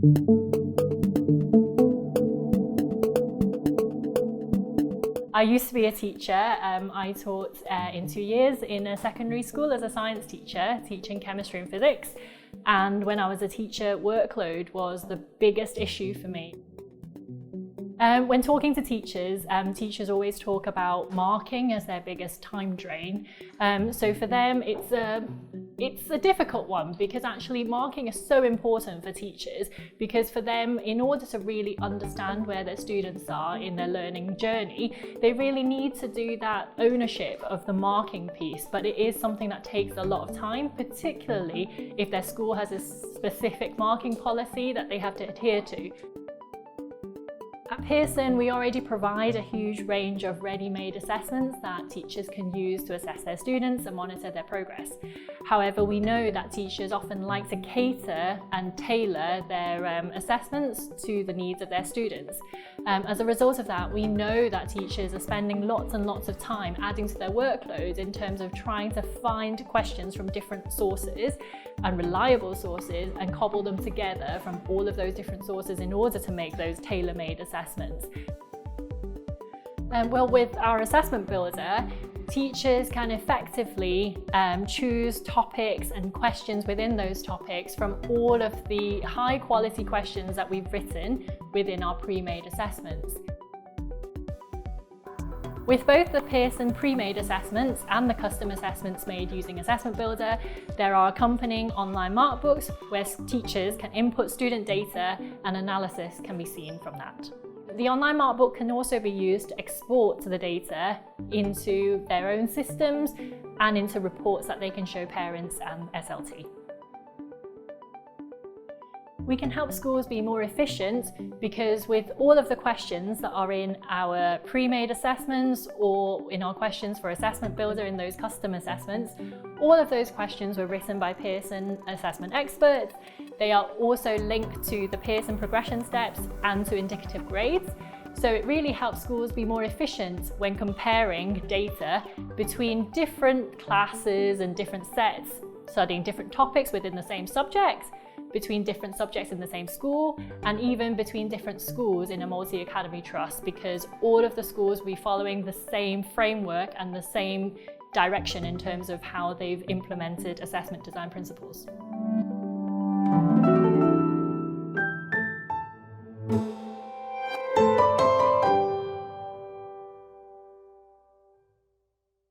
I used to be a teacher. I taught in 2 years in a secondary school as a science teacher, teaching chemistry and physics. And when I was a teacher, workload was the biggest issue for me. When talking to teachers, teachers always talk about marking as their biggest time drain. So for them, it's a difficult one, because actually marking is so important for teachers, because for them, in order to really understand where their students are in their learning journey, they really need to do that ownership of the marking piece. But it is something that takes a lot of time, particularly if their school has a specific marking policy that they have to adhere to. At Pearson, we already provide a huge range of ready-made assessments that teachers can use to assess their students and monitor their progress. However, we know that teachers often like to cater and tailor their assessments to the needs of their students. As a result of that, we know that teachers are spending lots and lots of time adding to their workload in terms of trying to find questions from different sources and reliable sources and cobble them together from all of those different sources in order to make those tailor-made assessments. Well, with our assessment builder, teachers can effectively choose topics and questions within those topics from all of the high quality questions that we've written within our pre-made assessments. With both the Pearson pre-made assessments and the custom assessments made using Assessment Builder, there are accompanying online markbooks where teachers can input student data and analysis can be seen from that. The online markbook can also be used to export the data into their own systems and into reports that they can show parents and SLT. We can help schools be more efficient because with all of the questions that are in our pre-made assessments or in our questions for Assessment Builder in those custom assessments, all of those questions were written by Pearson assessment experts. They are also linked to the Pearson progression steps and to indicative grades. So it really helps schools be more efficient when comparing data between different classes and different sets, studying different topics within the same subject, between different subjects in the same school, and even between different schools in a multi-academy trust, because all of the schools will be following the same framework and the same direction in terms of how they've implemented assessment design principles.